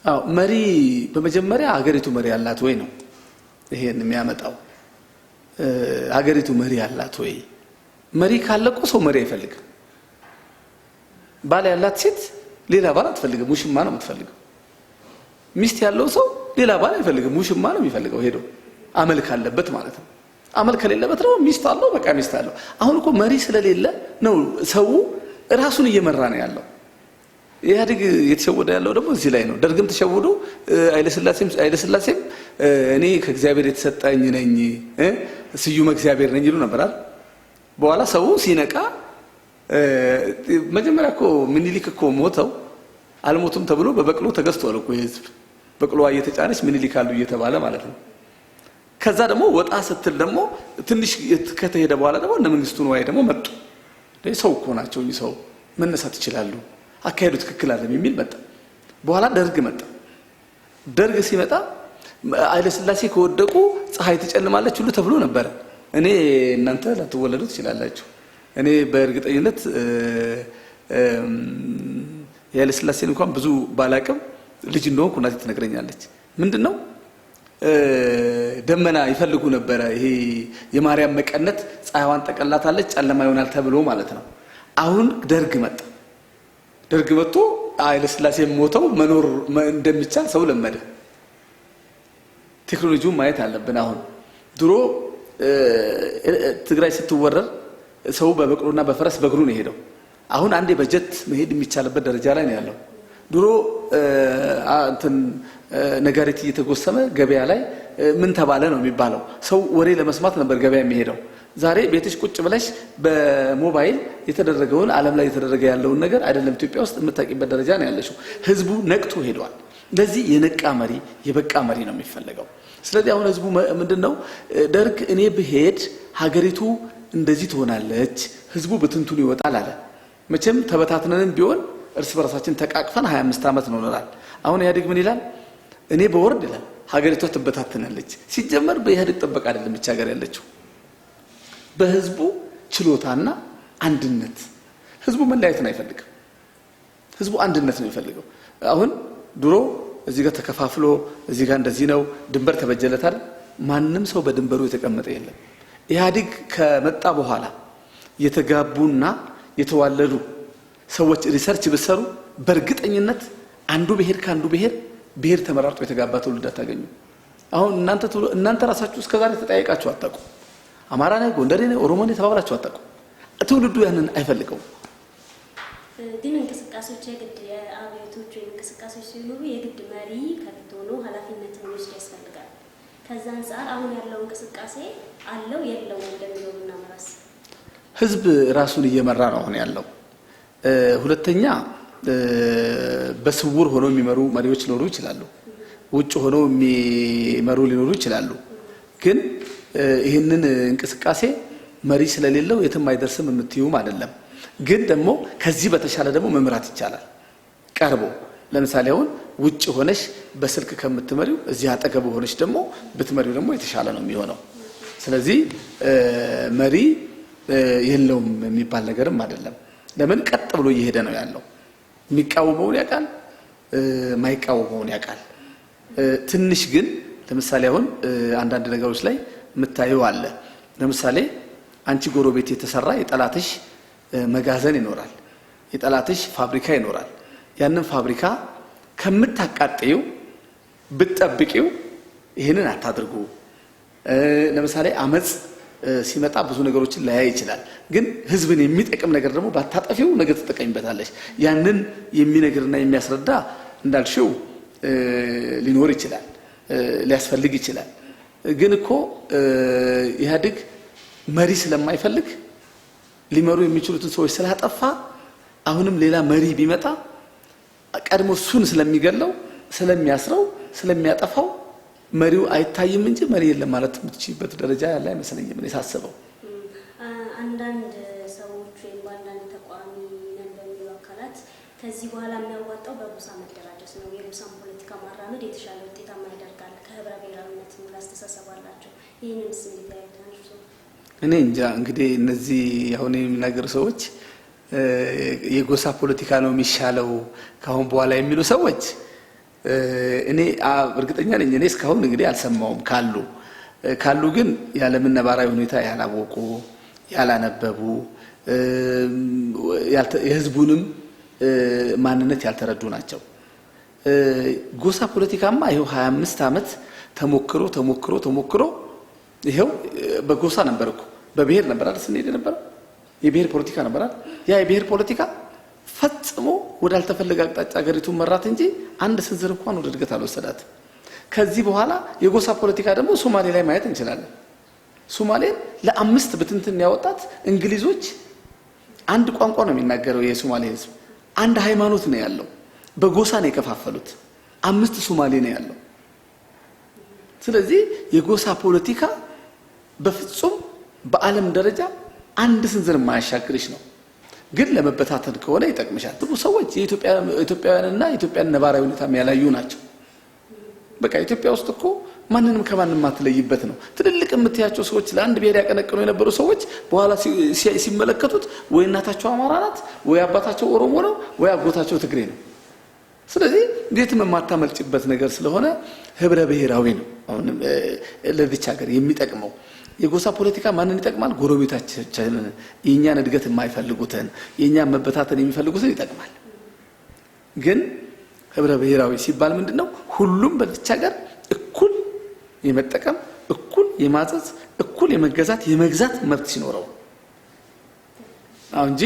አዎ መሪ በመጀመሪያ ሀገሪቱ መሪ ያላት ወይ ነው ይሄን የሚያመጣው ሀገሪቱ መሪ ያላት ወይ መሪ ካለቆ ሰው መሪ አይፈልግም ባል ያላት ሴት ሌላ ባል አትፈልግም ሙሽማ ነው የምትፈልገው ሚስት ያለው ሰው ሌላ ባል አይፈልግም ሙሽማ ነው የሚፈልገው ሄዶ አመል ካለበት ማለት ነው አመል ከሌለበት ነው ሚስት አለው በቃ ሚስት አለው አሁን እኮ መሪ ስለሌለ ነው ሰው ራሱን እየመራ ነው ያለው ኢህአዴግ የተሸወደ ያለው ደግሞ እዚህ ላይ ነው ደርግም ተሸውዶ አይለስላሴም እኔ ከእግዚአብሔር የተሰጠኝ ነኝ ስዩም እግዚአብሔር ነኝ ይሉ ነበር አይደል በኋላ ሰው ሲነቃ መጀመሪያ እኮ ምኒልክ እኮ ሞተው አልሞቱም ተብሎ በበቅሎ ተገዝቷል እኮ የህዝብ በቅሎዋ እየተጫነች ምኒልክ አሉ እየተባለ ማለት ነው ከዛ ደግሞ ወጣ ስትል ደግሞ ትንሽ ከተሄደ በኋላ ደግሞ እነ መንግስቱ ነው ደግሞ መጡ ሰው እኮ ናቸው ሰው መነሳት ይችላሉ አካሄዱ ትክክል አይደለም የሚል መጣ በኋላ ደርግ መጣ ደርግ ሲመጣ አይለስላሴ ከወደቁ ፀሐይ ትጨልማለች ሁሉ ተብሎ ነበር እኔ እናንተ ላትወለዱ ትችላላችሁ እኔ በእርግጠኝነት የአይለስላሴን እንኳን ብዙ ባላቅም ልጅ እንደሆንኩ እናቴ ትነግረኛለች ምንድነው ደመና ይፈልጉ ነበር ይሄ የማርያም መቀነት ፀሐይዋን ተቀላታለች ጨለማ ይሆናል ተብሎ ማለት ነው አሁን ደርግ መጥቶ አይለስላሴ ሞተው መኖር እንደሚቻል ሰው ለመደ ቴክኖሎጂው ማየት አለብን አሁን ድሮ ትግራይ ስትወረር ሰው በበቅሎና በፈረስ በእግሩ ነው ሄደው አሁን አንዴ በጀት መሄድ የሚቻልበት ደረጃ ላይ ነው ያለው ድሮ እንትን ነጋሪት እየተጎሰመ ገበያ ላይ ምን ተባለ ነው የሚባለው ሰው ወሬ ለመስማት ነበር ገበያ የሚሄደው ዛሬ ቤትሽ ቁጭ ብለሽ በሞባይል የተደረገውን ዓለም ላይ የተደረገ ያለውን ነገር አይደለም ኢትዮጵያ ውስጥ የምታቂበት ደረጃ ነው ያለሽው ህዝቡ ነቅቶ ሄዷል ለዚህ የነቃ መሪ የበቃ መሪ ነው የሚፈልገው ስለዚህ አሁን ህዝቡ ምንድነው ደርግ እኔ ብሄድ ሀገሪቱ እንደዚህ ትሆናለች ህዝቡ በትንቱን ይወጣል አለ መቼም ተበታትነን ቢሆን እርስ በራሳችን ተቃቅፈን 25 አመት ነው ኖራል አሁን ኢህአዴግ ምን ይላል እኔ በወርድ ይላል ሀገሪቷ ትበታተናለች ሲጀመር በኢህአዴግ ጥበቃ አይደለም ብቻ ሀገር ያለችው በህዝቡ ችሎታና አንድነት ህዝቡ መለያየትን አይፈልግም ህዝቡ አንድነት ነው የሚፈልገው አሁን ድሮ እዚህ ጋር ተከፋፍሎ እዚህ ጋር እንደዚህ ነው ድንበር ተበጀለታል ማንንም ሰው በድንበሩ የተቀመጠ የለም ኢህአዴግ ከመጣ በኋላ የተጋቡና የተዋለዱ ሰዎች ሪሰርች በሰሩ በርግጠኝነት አንዱ ብሄር ካንዱ ብሄር ተመራርጦ የተጋባ ትውልድ አታገኙ አሁን እናንተ ራሳችሁ እስከዛሬ ተጠያይቃችሁ አጣቁ አማራ ነኝ ጎንደሬ ነኝ ኦሮሞ ነኝ ተባብላችሁ አጣቁ ትውልዱ ያንን አይፈልገው ግን እንቅስቃሴዎች የግድ የአብዮቶች እንቅስቃሴዎች ሲኖሩ የግድ መሪ ከፊት ሆኖ ኃላፊነትን ወስዶ ያስፈልጋል ከዛ አንፃር አሁን ያለው እንቅስቃሴ አለው የለው እንደሚሆንና መራስ ህዝብ ራሱን እየመራ ነው አሁን ያለው ሁለተኛ በስውር ሆኖ የሚመሩ መሪዎች ሊኖሩ ይችላሉ ውጭ ሆኖ የሚመሩ ሊኖሩ ይችላሉ ግን ይሄንን እንቅስቃሴ መሪ ስለሌለው የትም አይደርስም የምትዩም አይደለም ግን ደግሞ ከዚህ በተሻለ ደግሞ መምራት ይቻላል ቀርቦ ለምሳሌ አሁን ውጭ ሆነሽ በስልክ ከምትመሪው እዚህ አጠገብ ሆነሽ ደግሞ ብትመሪው ደግሞ የተሻለ ነው የሚሆነው ስለዚህ መሪ የለውም የሚባል ነገርም አይደለም ለምን ቀጥ ብሎ እየሄደ ነው ያለው የሚቃወመውን ያቃል ማይቃወመውን ያቃል ትንሽ ግን ለምሳሌ አሁን አንዳንድ ነገሮች ላይ መታየው አለ ለምሳሌ አንቺ ጎረቤት የተሰራ የጠላትሽ መጋዘን ይኖራል የጠላትሽ ፋብሪካ ይኖራል ያንን ፋብሪካ ከምታቃጥዩ ብትጠብቂው ይሄንን አታድርጉ ለምሳሌ አመጽ ሲመጣ ብዙ ነገሮችን ላይ ይችላል ግን ህዝብን የሚጠቅም ነገር ደግሞ ባታጠፊው ነገር ተጠቀምበታለሽ ያንን የሚነግርና የሚያስረዳ እንዳልሽው ሊኖር ይችላል ሊያስፈልግ ይችላል ግን እኮ ኢህአዴግ መሪ ስለማይፈልግ ሊመሩ የሚችሉትን ሰዎች ስላጠፋ አሁንም ሌላ መሪ ቢመጣ ቀድሞ ሱን ስለሚገለው ስለሚያስረው ስለሚያጠፋው መሪው አይታይም እንጂ መሪ የለም ማለት የምትችይበት ደረጃ ያለ አይመስለኝም እኔ ሳስበው አንዳንድ ሰዎች ወይም አንዳንድ ተቋሚ ነን በሚሉ አካላት ከዚህ በኋላ የሚያዋጣው በጎሳ መደራጀት ነው የጎሳን ፖለቲካ ማራመድ የተሻለ ውጤታማ ያደርጋል ከህብረ ብሔራዊነት ሙሉ አስተሳሰብ አላቸው ይሄንን ስሜት ያይታንሱ እኔ እንጃ እንግዲህ እነዚህ አሁን የሚናገሩ ሰዎች የጎሳ ፖለቲካ ነው የሚሻለው ካሁን በኋላ የሚሉ ሰዎች እኔ እርግጠኛ ነኝ እኔ እስካሁን እንግዲህ አልሰማውም ካሉ ግን ያለምን ነባራዊ ሁኔታ ያላወቁ ያላነበቡ የህዝቡንም ማንነት ያልተረዱ ናቸው። ጎሳ ፖለቲካማ ይሄው 25 ዓመት ተሞክሮ ይሄው በጎሳ ነበርኩ በብሔር ነበር አይደል ስንሄድ ነበር የብሔር ፖለቲካ ነበር አይደል ያ የብሔር ፖለቲካ ፈጽሞ ወዳልተፈለገ አቅጣጫ ሀገሪቱን መራት እንጂ አንድ ስንዝር እንኳን ወደ እድገት አልወሰዳት። ከዚህ በኋላ የጎሳ ፖለቲካ ደግሞ ሶማሌ ላይ ማየት እንችላለን። ሶማሌ ለአምስት ብትንትን ያወጣት እንግሊዞች አንድ ቋንቋ ነው የሚናገረው የሶማሌ ህዝብ አንድ ሃይማኖት ነው ያለው በጎሳ ነው የከፋፈሉት 5 ሶማሌ ነው ያለው። ስለዚህ የጎሳ ፖለቲካ በፍጹም በዓለም ደረጃ አንድ ስንዝር ማያሻግርሽ ነው። ግን ለመበታተን ከሆነ ይጠቅምሻል። ብዙ ሰዎች የኢትዮጵያውያንና የኢትዮጵያን ነባራዊ ሁኔታ የሚያላዩ ናቸው። በቃ ኢትዮጵያ ውስጥ እኮ ማንንም ከማንንም ማትለይበት ነው። ትልልቅ የምትያቸው ሰዎች ለአንድ ብሔር ያቀነቀኑ የነበሩ ሰዎች በኋላ ሲመለከቱት ወይ እናታቸው አማራ ናት ወይ አባታቸው ኦሮሞ ነው ወይ አጎታቸው ትግሬ ነው። ስለዚህ እንዴትም የማታመልጭበት ነገር ስለሆነ ህብረ ብሔራዊ ነው አሁን ለዚች ሀገር የሚጠቅመው። የጎሳ ፖለቲካ ማንን ይጠቅማል? ጎረቤታችንን የኛን እድገት የማይፈልጉትን የኛን መበታተን የሚፈልጉትን ይጠቅማል። ግን ህብረ ብሔራዊ ሲባል ምንድነው? ሁሉም በዚች ሀገር እኩል የመጠቀም እኩል የማዘዝ እኩል የመግዛት መብት ሲኖረው እንጂ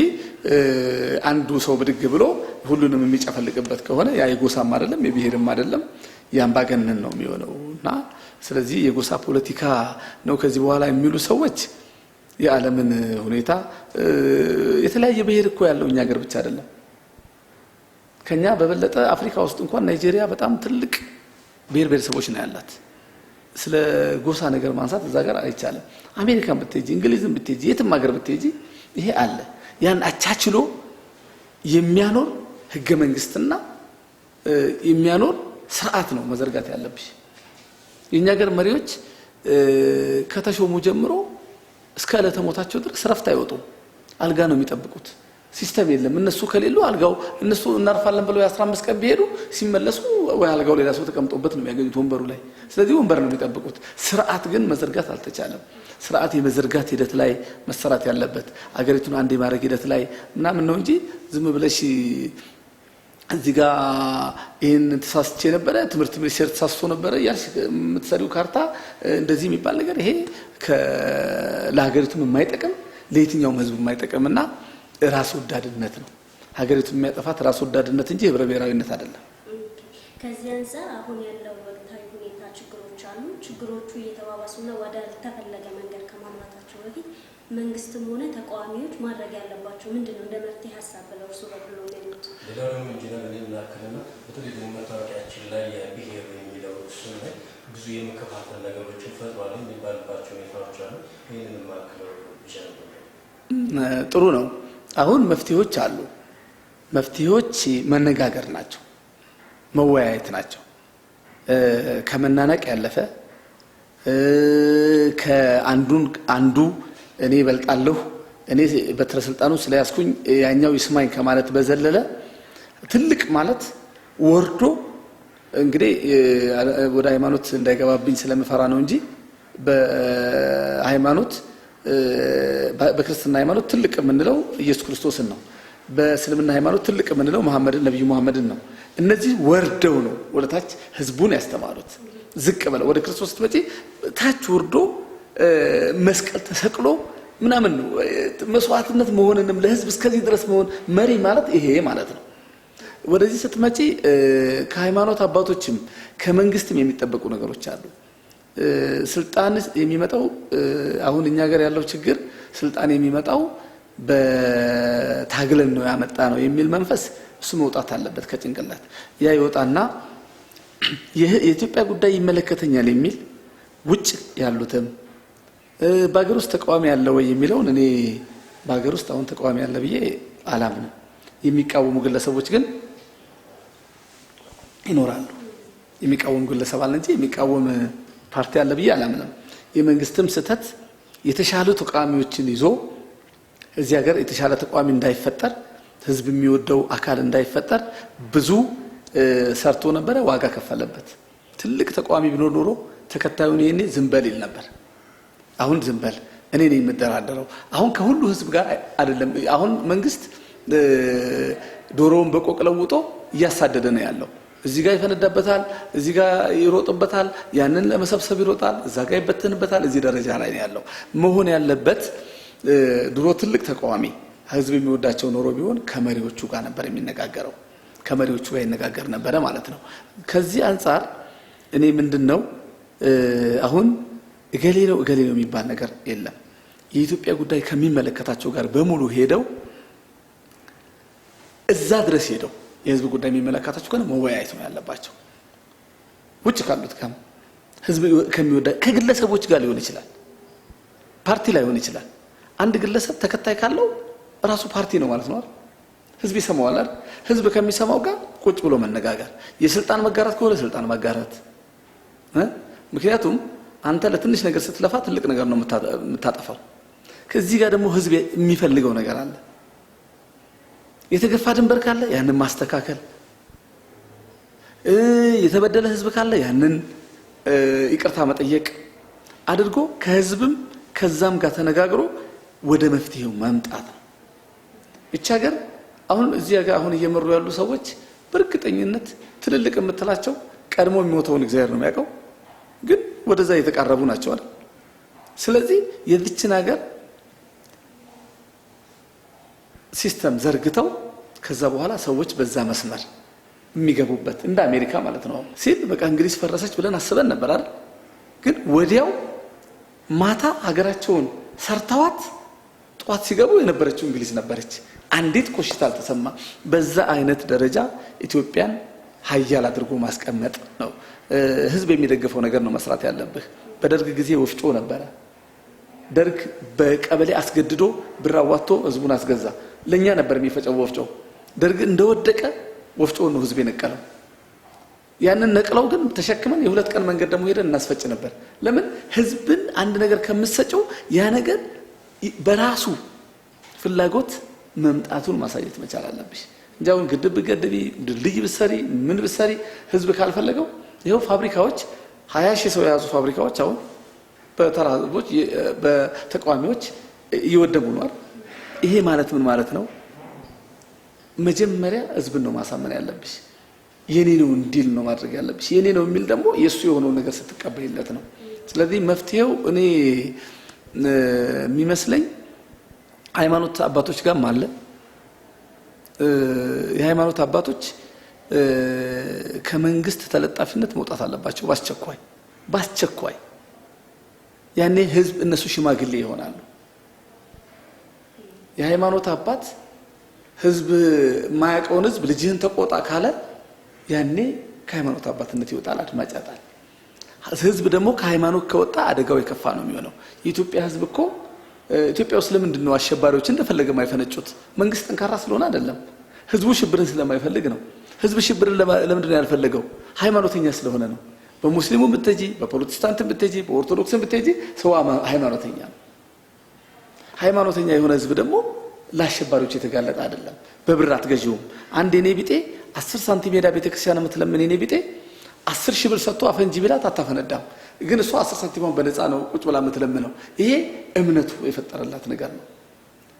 አንዱ ሰው ብድግ ብሎ ሁሉንም የሚጨፈልቅበት ከሆነ ያ የጎሳም አይደለም የብሔርም አይደለም ያምባገነን ነው የሚሆነውና ስለዚህ የጎሳ ፖለቲካ ነው ከዚህ በኋላ የሚሉ ሰዎች የዓለምን ሁኔታ የተለያየ ብሔር እኮ ያለው እኛ ሀገር ብቻ አይደለም። ከኛ በበለጠ አፍሪካ ውስጥ እንኳን ናይጄሪያ በጣም ትልቅ ብሔር ብሔረሰቦች ነው ያላት። ስለ ጎሳ ነገር ማንሳት እዛ ጋር አይቻልም። አሜሪካን ብትሄጂ እንግሊዝም ብትሄጂ የትም ሀገር ብትሄጂ ይሄ አለ። ያን አቻችሎ የሚያኖር ህገ መንግስትና የሚያኖር ስርዓት ነው መዘርጋት ያለብሽ። የኛ ሀገር መሪዎች ከተሾሙ ጀምሮ እስከ ዕለተ ሞታቸው ድረስ ረፍት አይወጡም። አልጋ ነው የሚጠብቁት። ሲስተም የለም። እነሱ ከሌሉ አልጋው እነሱ እናርፋለን ብለው የ15 ቀን ቢሄዱ ሲመለሱ ወይ አልጋው ሌላ ሰው ተቀምጦበት ነው የሚያገኙት ወንበሩ ላይ። ስለዚህ ወንበር ነው የሚጠብቁት። ስርዓት ግን መዘርጋት አልተቻለም። ስርዓት የመዘርጋት ሂደት ላይ መሰራት ያለበት አገሪቱን አንድ የማድረግ ሂደት ላይ ምናምን ነው እንጂ ዝም ብለሽ እዚህ ጋር ይሄን ተሳስቼ ነበር ትምህርት ሚኒስቴር ተሳስቶ ነበር ያልሽ የምትሰሪው ካርታ እንደዚህ የሚባል ነገር ይሄ ለሀገሪቱ የማይጠቅም ለየትኛውም ህዝብ የማይጠቅምና ራስ ወዳድነት ነው። ሀገሪቱን የሚያጠፋት ራስ ወዳድነት እንጂ ህብረ ብሔራዊነት አይደለም። ከዚህ አንፃር አሁን ያለው ወቅታዊ ሁኔታ ችግሮች አሉ። ችግሮቹ እየተባባሱና ወደ ተፈለገ መንገድ ከማምራታቸው በፊት መንግስትም ሆነ ተቃዋሚዎች ማድረግ ያለባቸው ምንድነው? እንደ መፍትሄ ሀሳብ ብለው እርሱ በብሎ የሚሉት ሌላው ኢንጂነር ለምናከለና በተለይ ደግሞ መታወቂያችን ላይ የብሔር የሚለው እሱን ላይ ብዙ የመከፋፈል ነገሮችን ፈጥሯል የሚባልባቸው ሁኔታዎች አሉ። ይህንን ማከለው ይችላል። ጥሩ ነው። አሁን መፍትሄዎች አሉ። መፍትሄዎች መነጋገር ናቸው፣ መወያየት ናቸው። ከመናናቅ ያለፈ ከአንዱ እኔ እበልጣለሁ እኔ በትረ ስልጣኑ ስለያዝኩኝ ያኛው ይስማኝ ከማለት በዘለለ ትልቅ ማለት ወርዶ እንግዲህ ወደ ሃይማኖት እንዳይገባብኝ ስለምፈራ ነው እንጂ በሃይማኖት በክርስትና ሃይማኖት ትልቅ የምንለው ኢየሱስ ክርስቶስን ነው። በእስልምና ሃይማኖት ትልቅ የምንለው ነብዩ መሐመድን ነው። እነዚህ ወርደው ነው ወደታች ህዝቡን ያስተማሩት። ዝቅ ብለው ወደ ክርስቶስ ስትመጪ ታች ወርዶ መስቀል ተሰቅሎ ምናምን ነው መስዋዕትነት መሆንንም ለህዝብ እስከዚህ ድረስ መሆን መሪ ማለት ይሄ ማለት ነው። ወደዚህ ስትመጪ ከሃይማኖት አባቶችም ከመንግስትም የሚጠበቁ ነገሮች አሉ። ስልጣን የሚመጣው አሁን እኛ ሀገር ያለው ችግር ስልጣን የሚመጣው በታግለን ነው ያመጣ ነው የሚል መንፈስ እሱ መውጣት አለበት ከጭንቅላት። ያ ይወጣና የኢትዮጵያ ጉዳይ ይመለከተኛል የሚል ውጭ ያሉትም በአገር ውስጥ ተቃዋሚ ያለ ወይ የሚለውን እኔ በአገር ውስጥ አሁን ተቃዋሚ ያለ ብዬ አላምንም። የሚቃወሙ ግለሰቦች ግን ይኖራሉ። የሚቃወሙ ግለሰብ አለ እንጂ የሚቃወም ፓርቲ አለ ብዬ አላምንም። የመንግስትም ስተት የተሻሉ ተቃዋሚዎችን ይዞ እዚህ ሀገር የተሻለ ተቃዋሚ እንዳይፈጠር ህዝብ የሚወደው አካል እንዳይፈጠር ብዙ ሰርቶ ነበረ፣ ዋጋ ከፈለበት። ትልቅ ተቋሚ ቢኖር ኖሮ ተከታዩን ይሄኔ ዝም በል ይል ነበር። አሁን ዝም በል እኔ ነኝ የምደራደረው። አሁን ከሁሉ ህዝብ ጋር አይደለም። አሁን መንግስት ዶሮውን በቆቅ ለውጦ እያሳደደ ነው ያለው። እዚህ ጋር ይፈነዳበታል፣ እዚህ ጋር ይሮጥበታል፣ ያንን ለመሰብሰብ ይሮጣል፣ እዛ ጋር ይበተንበታል። እዚህ ደረጃ ላይ ነው ያለው። መሆን ያለበት ድሮ ትልቅ ተቃዋሚ ህዝብ የሚወዳቸው ኖሮ ቢሆን ከመሪዎቹ ጋር ነበር የሚነጋገረው፣ ከመሪዎቹ ጋር ይነጋገር ነበረ ማለት ነው። ከዚህ አንፃር እኔ ምንድነው አሁን እገሌ ነው የሚባል ነገር የለም። የኢትዮጵያ ጉዳይ ከሚመለከታቸው ጋር በሙሉ ሄደው እዛ ድረስ ሄደው የህዝብ ጉዳይ የሚመለከታቸው ከሆነ መወያየት ነው ያለባቸው። ውጭ ካሉት ህዝብ ከሚወዳ ከግለሰቦች ጋር ሊሆን ይችላል፣ ፓርቲ ላይ ሊሆን ይችላል። አንድ ግለሰብ ተከታይ ካለው ራሱ ፓርቲ ነው ማለት ነው አይደል? ህዝብ ይሰማዋል አይደል? ህዝብ ከሚሰማው ጋር ቁጭ ብሎ መነጋገር፣ የስልጣን መጋራት ከሆነ ስልጣን መጋራት። ምክንያቱም አንተ ለትንሽ ነገር ስትለፋ ትልቅ ነገር ነው የምታጠፋው። ከዚህ ጋር ደግሞ ህዝብ የሚፈልገው ነገር አለ። የተገፋ ድንበር ካለ ያንን ማስተካከል፣ የተበደለ ህዝብ ካለ ያንን ይቅርታ መጠየቅ አድርጎ ከህዝብም ከዛም ጋር ተነጋግሮ ወደ መፍትሄው መምጣት ነው። እቻ ሀገር አሁን እዚህ ጋር አሁን እየመሩ ያሉ ሰዎች በእርግጠኝነት ትልልቅ የምትላቸው ቀድሞ የሚሞተውን እግዚአብሔር ነው የሚያውቀው፣ ግን ወደዛ የተቃረቡ ናቸው አይደል? ስለዚህ የዚችን ሀገር ሲስተም ዘርግተው ከዛ በኋላ ሰዎች በዛ መስመር የሚገቡበት እንደ አሜሪካ ማለት ነው ሲል በቃ እንግሊዝ ፈረሰች ብለን አስበን ነበር አይደል? ግን ወዲያው ማታ ሀገራቸውን ሰርተዋት ጧት ሲገቡ የነበረችው እንግሊዝ ነበረች። አንዲት ኮሽታ አልተሰማ። በዛ አይነት ደረጃ ኢትዮጵያን ሀያል አድርጎ ማስቀመጥ ነው። ህዝብ የሚደግፈው ነገር ነው መስራት ያለብህ። በደርግ ጊዜ ወፍጮ ነበረ። ደርግ በቀበሌ አስገድዶ ብር አዋጥቶ ህዝቡን አስገዛ። ለኛ ነበር የሚፈጨው ወፍጮ። ደርግ እንደወደቀ ወፍጮ ነው ህዝብ የነቀለው። ያንን ነቅለው ግን ተሸክመን የሁለት ቀን መንገድ ደግሞ ሄደን እናስፈጭ ነበር። ለምን? ህዝብን አንድ ነገር ከምትሰጨው ያ ነገር በራሱ ፍላጎት መምጣቱን ማሳየት መቻል አለብሽ። እንጃውን ግድብ ገድቢ ድልድይ ብሰሪ ምን ብሰሪ ህዝብ ካልፈለገው ይሄው ፋብሪካዎች 20 ሺህ ሰው የያዙ ፋብሪካዎች አሁን በተራቦች በተቋሚዎች እየወደሙ ነው። ይሄ ማለት ምን ማለት ነው? መጀመሪያ ህዝብን ነው ማሳመን ያለብሽ። የኔ ነው እንዲል ነው ማድረግ ያለብሽ። የኔ ነው የሚል ደግሞ የሱ የሆነው ነገር ስትቀበይለት ነው። ስለዚህ መፍትሄው እኔ የሚመስለኝ ሃይማኖት አባቶች ጋር አለ። የሃይማኖት አባቶች ከመንግስት ተለጣፊነት መውጣት አለባቸው በአስቸኳይ። ያኔ ህዝብ እነሱ ሽማግሌ ይሆናሉ። የሃይማኖት አባት ህዝብ ማያውቀውን ህዝብ ልጅህን ተቆጣ ካለ ያኔ ከሃይማኖት አባትነት ይወጣል፣ አድማጭ ያጣል። ህዝብ ደግሞ ከሃይማኖት ከወጣ አደጋው የከፋ ነው የሚሆነው። የኢትዮጵያ ህዝብ እኮ ኢትዮጵያ ውስጥ ለምንድን ነው አሸባሪዎች እንደፈለገ ማይፈነጩት? መንግስት ጠንካራ ስለሆነ አይደለም፣ ህዝቡ ሽብርን ስለማይፈልግ ነው። ህዝብ ሽብርን ለምንድን ነው ያልፈለገው? ሃይማኖተኛ ስለሆነ ነው። በሙስሊሙ ብትጂ፣ በፕሮቴስታንት ብትጂ፣ በኦርቶዶክስ ብትጂ ሰው ሃይማኖተኛ ነው። ሃይማኖተኛ የሆነ ህዝብ ደግሞ ለአሸባሪዎች የተጋለጠ አይደለም። በብር አትገዢውም። አንድ የኔ ቢጤ 10 ሳንቲም ሄዳ ቤተክርስቲያን የምትለምን የኔ ቢጤ 10 ሺህ ብር ሰጥቶ አፈንጂ ቢላት አታፈነዳም። ግን እሷ 10 ሳንቲሟን በነፃ ነው ቁጭ ብላ የምትለምነው። ይሄ እምነቱ የፈጠረላት ነገር ነው።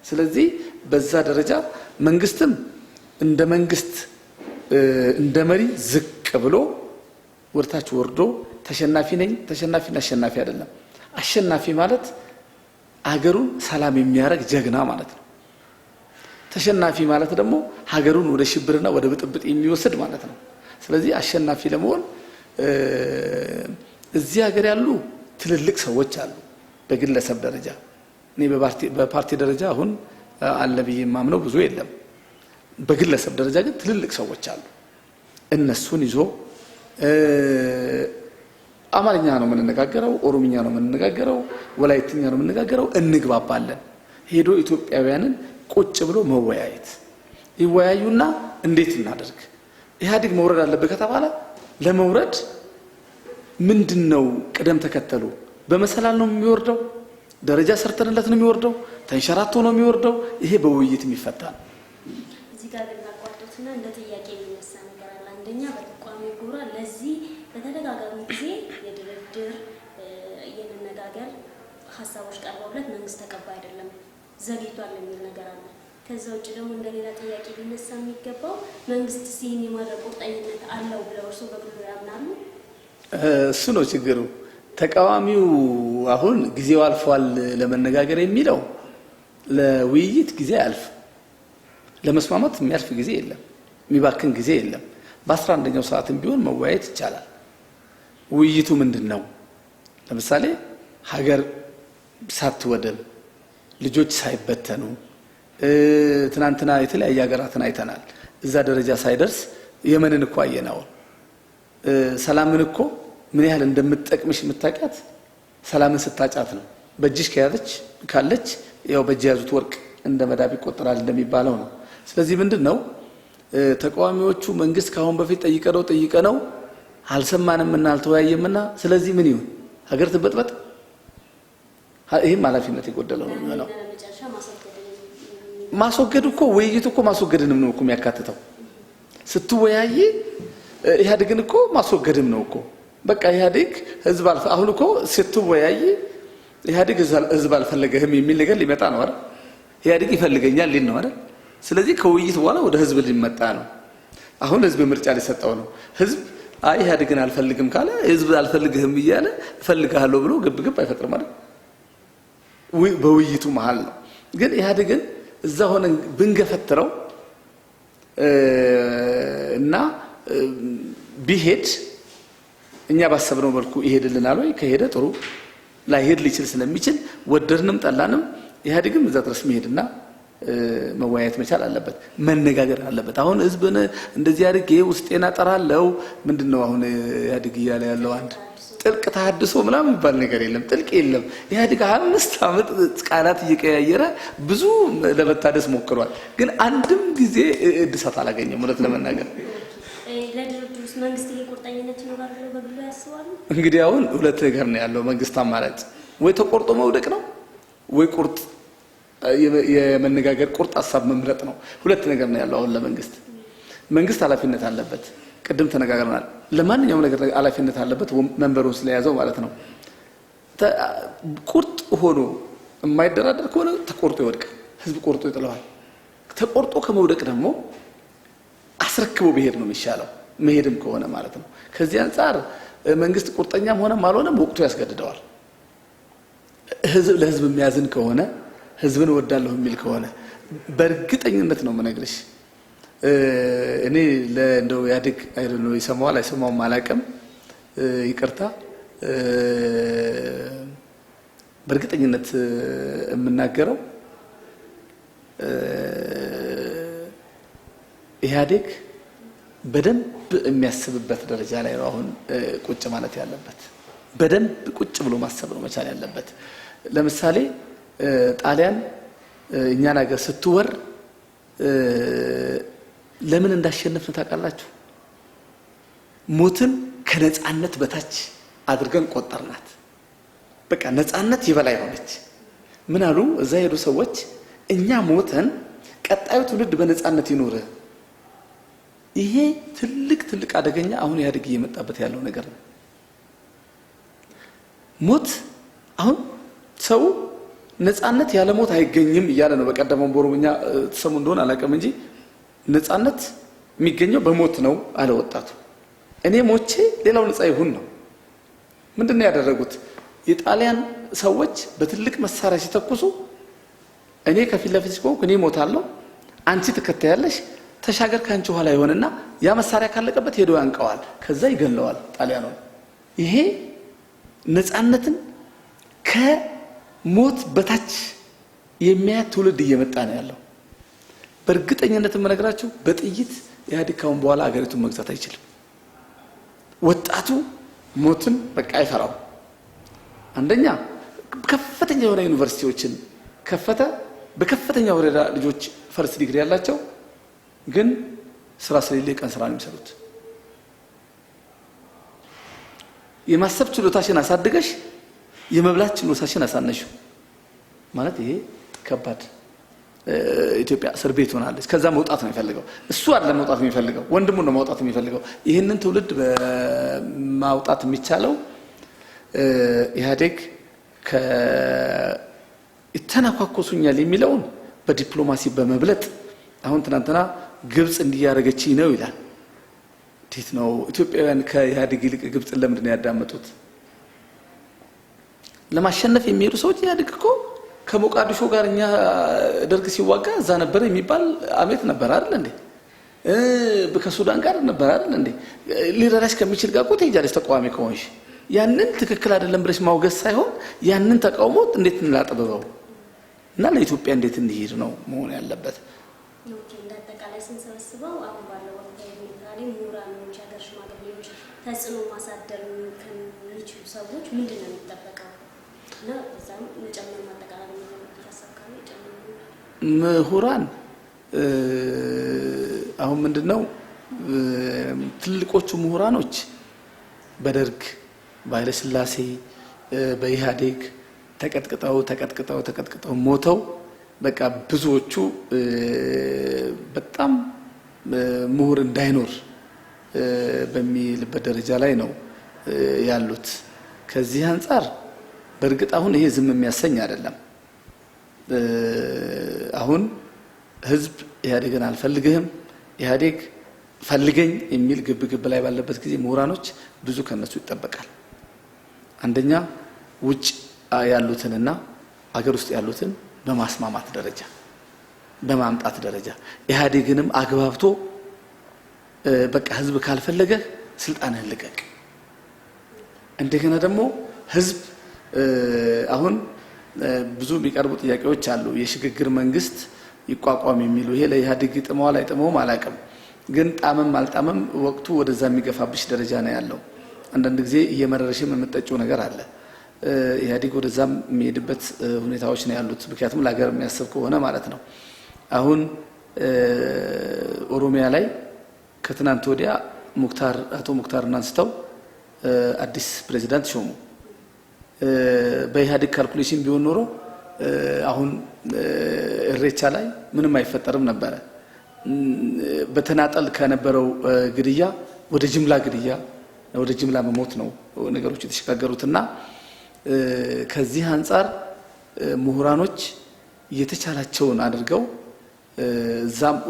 ስለዚህ በዛ ደረጃ መንግስትም እንደ መንግስት እንደ መሪ ዝቅ ብሎ ወርታች ወርዶ ተሸናፊ ነኝ ተሸናፊና አሸናፊ አይደለም። አሸናፊ ማለት አገሩን ሰላም የሚያደርግ ጀግና ማለት ነው። ተሸናፊ ማለት ደግሞ ሀገሩን ወደ ሽብርና ወደ ብጥብጥ የሚወስድ ማለት ነው። ስለዚህ አሸናፊ ለመሆን እዚህ ሀገር ያሉ ትልልቅ ሰዎች አሉ። በግለሰብ ደረጃ እኔ በፓርቲ ደረጃ አሁን አለ ብዬ የማምነው ብዙ የለም። በግለሰብ ደረጃ ግን ትልልቅ ሰዎች አሉ። እነሱን ይዞ አማርኛ ነው የምንነጋገረው፣ ኦሮምኛ ነው የምንነጋገረው፣ ወላይትኛ ነው የምንነጋገረው፣ እንግባባለን። ሄዶ ኢትዮጵያውያንን ቁጭ ብሎ መወያየት ይወያዩና እንዴት እናደርግ? ኢህአዴግ መውረድ አለበት ከተባለ ለመውረድ ምንድነው ቅደም ተከተሉ? በመሰላል ነው የሚወርደው? ደረጃ ሰርተንለት ነው የሚወርደው? ተንሸራቶ ነው የሚወርደው? ይሄ በውይይት የሚፈታ ነው። እዚህ ጋር ግን አቋርጦትና እንደ ጥያቄ የሚነሳ ነገር አለ። አንደኛ አንደኛ በተቋሚ ጎራ ለዚህ በተደጋጋሚ ጊዜ የድርድር የመነጋገር ሀሳቦች ቀርበውለት መንግስት ተቀባይ አይደለም፣ ዘግይቷል የሚል ነገር አለ። ከዛ ውጭ ደግሞ እንደሌላ ጥያቄ ሊነሳ የሚገባው መንግስት ሲህን የማድረግ ቁርጠኝነት አለው ብለው እርስዎ በግሎ ያምናሉ? እሱ ነው ችግሩ። ተቃዋሚው አሁን ጊዜው አልፏል ለመነጋገር የሚለው ለውይይት ጊዜ አልፍ ለመስማማት የሚያልፍ ጊዜ የለም፣ የሚባክን ጊዜ የለም። በ11ኛው ሰዓትም ቢሆን መወያየት ይቻላል። ውይይቱ ምንድነው? ለምሳሌ ሀገር ሳትወድም ልጆች ሳይበተኑ ትናንትና የተለያየ ሀገራትን አይተናል። እዛ ደረጃ ሳይደርስ የመንን እኮ አየናው። ሰላምን እኮ ምን ያህል እንደምትጠቅምሽ የምታውቂያት ሰላምን ስታጫት ነው። በእጅሽ ካለች ያው በእጅ ያዙት ወርቅ እንደ መዳብ ይቆጠራል እንደሚባለው ነው። ስለዚህ ምንድነው ተቃዋሚዎቹ መንግስት ካሁን በፊት ጠይቀነው አልሰማንምና አልተወያየምና ስለዚህ ምን ይሁን ሀገር ትበጥበጥ? ይሄም ኃላፊነት የጎደለው ነው የሚሆነው። ማስወገድ እኮ ውይይቱ እኮ ማስወገድንም ነው እኮ የሚያካትተው። ስትወያይ ኢህአዴግን እኮ ማስወገድም ነው እኮ። በቃ ኢህአዴግ ህዝብ አሁን እኮ ስትወያይ ኢህአዴግ ህዝብ አልፈለገህም የሚል ነገር ሊመጣ ነው አይደል? ኢህአዴግ ይፈልገኛል ሊል ነው አይደል? ስለዚህ ከውይይት በኋላ ወደ ህዝብ ሊመጣ ነው። አሁን ህዝብ ምርጫ ሊሰጠው ነው። ህዝብ አይ ኢህአዴግን አልፈልግም ካለ ህዝብ አልፈልግህም እያለ እፈልግሃለሁ ብሎ ግብግብ አይፈጥርም አይደል? በውይይቱ መሃል ነው። ግን ኢህአዴግን እዛ ሆነን ብንገፈትረው እና ቢሄድ እኛ ባሰብነው መልኩ ይሄድልናል ወይ? ከሄደ ጥሩ፣ ላይሄድ ሊችል ስለሚችል ወደድንም ጠላንም ኢህአዴግም እዛ ድረስ መሄድና መወያየት መቻል አለበት፣ መነጋገር አለበት። አሁን ህዝብን እንደዚህ አድርጌ ውስጤን አጠራለሁ ምንድነው አሁን ኢህአዴግ እያለ ያለው አንድ ጥልቅ ተሐድሶ ምናምን የሚባል ነገር የለም፣ ጥልቅ የለም። ኢህአዴግ 5 ዓመት ቃላት እየቀያየረ ብዙ ለመታደስ ሞክሯል፣ ግን አንድም ጊዜ እድሳት አላገኘም። እውነት ለመናገር ለድርድሩስ መንግስት ይሄ ቁርጠኝነት ይኖራል ብለው በግሎ ያስባሉ? እንግዲህ አሁን ሁለት ነገር ነው ያለው መንግስት አማራጭ፣ ወይ ተቆርጦ መውደቅ ነው ወይ ቁርጥ የመነጋገር ቁርጥ ሐሳብ መምረጥ ነው። ሁለት ነገር ነው ያለው አሁን ለመንግስት። መንግስት ኃላፊነት አለበት። ቅድም ተነጋግረናል። ለማንኛውም ነገር ኃላፊነት አለበት መንበሩን ስለያዘው ማለት ነው። ቁርጥ ሆኖ የማይደራደር ከሆነ ተቆርጦ ይወድቃል፣ ህዝብ ቆርጦ ይጥለዋል። ተቆርጦ ከመውደቅ ደግሞ አስረክቦ ቢሄድ ነው የሚሻለው፣ መሄድም ከሆነ ማለት ነው። ከዚህ አንፃር መንግስት ቁርጠኛም ሆነም አልሆነም ወቅቱ ያስገድደዋል። ህዝብ ለህዝብ የሚያዝን ከሆነ ህዝብን ወዳለሁ የሚል ከሆነ በእርግጠኝነት ነው የምነግርሽ። እኔ ለእንደው ኢህአዴግ አይደለም ይሰማዋል አይሰማውም አላውቅም፣ ይቅርታ። በእርግጠኝነት የምናገረው ኢህአዴግ በደንብ የሚያስብበት ደረጃ ላይ ነው አሁን ቁጭ ማለት ያለበት። በደንብ ቁጭ ብሎ ማሰብ ነው መቻል ያለበት። ለምሳሌ ጣሊያን እኛን ሀገር ስትወር ለምን እንዳሸነፍን ታውቃላችሁ? ሞትን ከነጻነት በታች አድርገን ቆጠርናት። በቃ ነጻነት ይበላይ ሆነች። ምን አሉ እዛ ሄዱ ሰዎች? እኛ ሞተን ቀጣዩ ትውልድ በነጻነት ይኖር። ይሄ ትልቅ አደገኛ አሁን ኢህአዴግ እየመጣበት ያለው ነገር ነው። ሞት አሁን ሰው ነጻነት ያለ ሞት አይገኝም እያለ ነው። በቀደመው በኦሮምኛ ተሰሙ እንደሆነ አላውቅም እንጂ ነጻነት የሚገኘው በሞት ነው አለ ወጣቱ። እኔ ሞቼ ሌላው ነጻ ይሁን ነው። ምንድነው ያደረጉት? የጣሊያን ሰዎች በትልቅ መሳሪያ ሲተኩሱ እኔ ከፊት ለፊት ቆምኩ፣ እኔ ሞታለሁ፣ አንቺ ትከተያለሽ፣ ተሻገር ካንቺ ኋላ ይሆንና ያ መሳሪያ ካለቀበት ሄዶ ያንቀዋል፣ ከዛ ይገለዋል ጣሊያኑን። ይሄ ነጻነትን ከሞት በታች የሚያይ ትውልድ እየመጣ ነው ያለው። በእርግጠኝነት የምነግራችሁ በጥይት ኢህአዴግ ካሁን በኋላ ሀገሪቱን መግዛት አይችልም። ወጣቱ ሞትን በቃ አይፈራው። አንደኛ ከፍተኛ የሆነ ዩኒቨርሲቲዎችን ከፈተ። በከፍተኛ ወረዳ ልጆች ፈርስት ዲግሪ ያላቸው ግን ስራ ስለሌለ ቀን ስራ ነው የሚሰሩት። የማሰብ ችሎታሽን አሳድገሽ የመብላት ችሎታሽን አሳነሽው ማለት ይሄ ከባድ ኢትዮጵያ እስር ቤት ሆናለች። ከዛ መውጣት ነው የሚፈልገው እሱ አይደለም መውጣት የሚፈልገው ወንድሙን ነው መውጣት የሚፈልገው። ይህንን ትውልድ ማውጣት የሚቻለው ኢህአዴግ ይተናኳኮሱኛል የሚለውን በዲፕሎማሲ በመብለጥ አሁን ትናንትና ግብጽ እንዲያረገች ነው ይላል። እንዴት ነው ኢትዮጵያውያን ከኢህአዴግ ይልቅ ግብጽን ለምንድን ነው ያዳመጡት? ለማሸነፍ የሚሄዱ ሰዎች ኢህአዴግ እኮ ከሞቃዲሾ ጋር እኛ ደርግ ሲዋጋ እዛ ነበር የሚባል አሜት ነበር አይደል እንዴ? ከሱዳን ጋር ነበር አይደል እንዴ? ሊረዳሽ ከሚችል ጋር እኮ ትሄጃለሽ ተቃዋሚ ከሆንሽ። ያንን ትክክል አይደለም ብለሽ ማውገዝ ሳይሆን ያንን ተቃውሞ እንዴት እንላጥበው እና ለኢትዮጵያ እንዴት እንዲሄድ ነው መሆን ያለበት። እንዳጠቃላይ ስንሰበስበው አሁን ባለው ወቅታዊ ሁኔታ ላይ ምሁራኖች፣ ሀገር ሽማግሌዎች ተጽዕኖ ማሳደር ከሚችሉ ሰዎች ምንድን ነው የሚጠበቀው? እና በዛም መጨመር ማጠቃለል ያሳካሉ ይጨምሩ። ምሁራን አሁን ምንድነው ትልቆቹ ምሁራኖች በደርግ በኃይለ ሥላሴ በኢህአዴግ ተቀጥቅጠው ሞተው በቃ ብዙዎቹ በጣም ምሁር እንዳይኖር በሚልበት ደረጃ ላይ ነው ያሉት። ከዚህ አንፃር በእርግጥ አሁን ይሄ ዝም የሚያሰኝ አይደለም። አሁን ህዝብ ኢህአዴግን አልፈልግህም ኢህአዴግ ፈልገኝ የሚል ግብግብ ላይ ባለበት ጊዜ ምሁራኖች ብዙ ከነሱ ይጠበቃል። አንደኛ ውጭ ያሉትንና አገር ውስጥ ያሉትን በማስማማት ደረጃ በማምጣት ደረጃ ኢህአዴግንም አግባብቶ በቃ ህዝብ ካልፈለገ ስልጣንህን ልቀቅ። እንደገና ደግሞ ህዝብ አሁን ብዙ የሚቀርቡ ጥያቄዎች አሉ። የሽግግር መንግስት ይቋቋም የሚሉ ይሄ ለኢህአዴግ ጥመዋል አይጥመውም አላውቅም፣ ግን ጣመም አልጣመም ወቅቱ ወደዛ የሚገፋብሽ ደረጃ ነው ያለው። አንዳንድ ጊዜ እየመረረሽም የምትጠጪው ነገር አለ። ኢህአዴግ ወደዛም የሚሄድበት ሁኔታዎች ነው ያሉት። ምክንያቱም ለሀገር የሚያስብ ከሆነ ማለት ነው። አሁን ኦሮሚያ ላይ ከትናንት ወዲያ አቶ ሙክታርን አንስተው አዲስ ፕሬዝዳንት ሾሙ። በኢህአዴግ ካልኩሌሽን ቢሆን ኖሮ አሁን እሬቻ ላይ ምንም አይፈጠርም ነበረ። በተናጠል ከነበረው ግድያ ወደ ጅምላ ግድያ ወደ ጅምላ መሞት ነው ነገሮች የተሸጋገሩትና ከዚህ አንፃር ምሁራኖች የተቻላቸውን አድርገው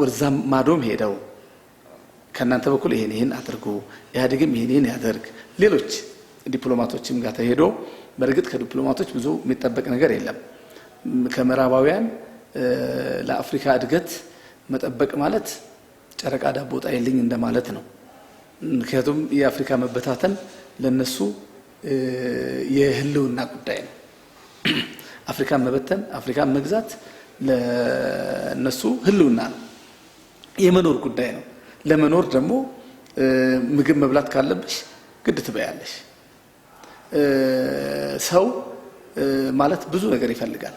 ወርዛም ማዶም ሄደው ከናንተ በኩል ይሄን አድርጉ ኢህአዴግም ይሄን ያደርግ ሌሎች ዲፕሎማቶችም ጋር ተሄዶ በርግጥ ከዲፕሎማቶች ብዙ የሚጠበቅ ነገር የለም። ከምዕራባውያን ለአፍሪካ እድገት መጠበቅ ማለት ጨረቃ ዳቦ ጣይልኝ እንደማለት ነው። ምክንያቱም የአፍሪካ መበታተን ለነሱ የህልውና ጉዳይ ነው። አፍሪካን መበተን አፍሪካን መግዛት ለነሱ ህልውና ነው፣ የመኖር ጉዳይ ነው። ለመኖር ደግሞ ምግብ መብላት ካለብሽ ግድ ትበያለሽ። ሰው ማለት ብዙ ነገር ይፈልጋል።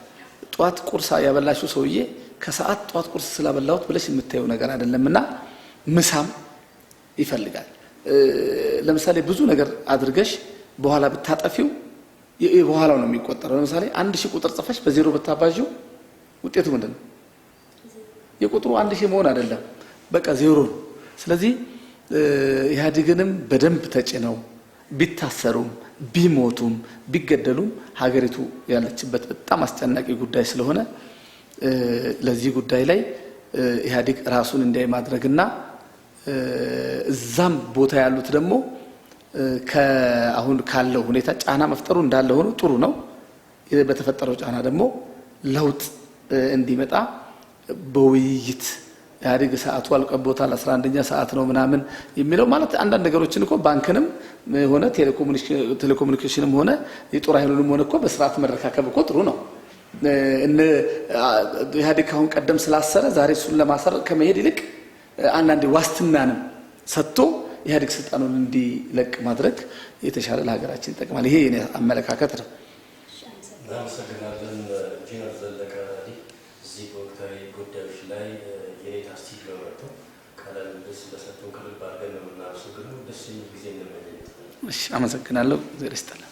ጧት ቁርስ ያበላሽው ሰውዬ ከሰዓት ጧት ቁርስ ስላበላሁት ብለሽ የምታየው ነገር አይደለምና ምሳም ይፈልጋል። ለምሳሌ ብዙ ነገር አድርገሽ በኋላ ብታጠፊው በኋላው ነው የሚቆጠረው። ለምሳሌ 1000 ቁጥር ጽፈሽ በዜሮ ብታባዢው ውጤቱ ምንድነው? የቁጥሩ 1000 መሆን አይደለም፣ በቃ ዜሮ ነው። ስለዚህ ኢህአዴግንም በደንብ ተጭነው ቢታሰሩም ቢሞቱም ቢገደሉም ሀገሪቱ ያለችበት በጣም አስጨናቂ ጉዳይ ስለሆነ ለዚህ ጉዳይ ላይ ኢህአዴግ ራሱን እንዳይ ማድረግና እዛም ቦታ ያሉት ደግሞ ከአሁን ካለው ሁኔታ ጫና መፍጠሩ እንዳለ ሆኖ ጥሩ ነው። በተፈጠረው ጫና ደግሞ ለውጥ እንዲመጣ በውይይት ኢህአዴግ ሰዓቱ አልቀቦታል 11ኛ ሰዓት ነው ምናምን የሚለው ማለት አንዳንድ ነገሮችን እኮ ባንክንም ሆነ ቴሌኮሙኒኬሽንም ሆነ የጦር ኃይሉንም ሆነ እኮ በስርዓት መረካከብ እኮ ጥሩ ነው። ኢህአዴግ አሁን ቀደም ስላሰረ ዛሬ እሱን ለማሰር ከመሄድ ይልቅ አንዳንድ ዋስትናንም ሰጥቶ ኢህአዴግ ስልጣኑን እንዲለቅ ማድረግ የተሻለ ለሀገራችን ይጠቅማል። ይሄ የኔ አመለካከት ነው። እናመሰግናለን። ጄኔራል ዘለቀ እዚህ ወቅታዊ ጉዳዮች ላይ የኔታ ስቱዲዮ መጥተው ቃለ ምልልስ ስለሰጡን ከልብ አድርገን ነው የምናመሰግነው። ደስ የሚል ጊዜ እንመኛለን። እሺ፣ አመሰግናለሁ። እግዚአብሔር ይስጥልኝ።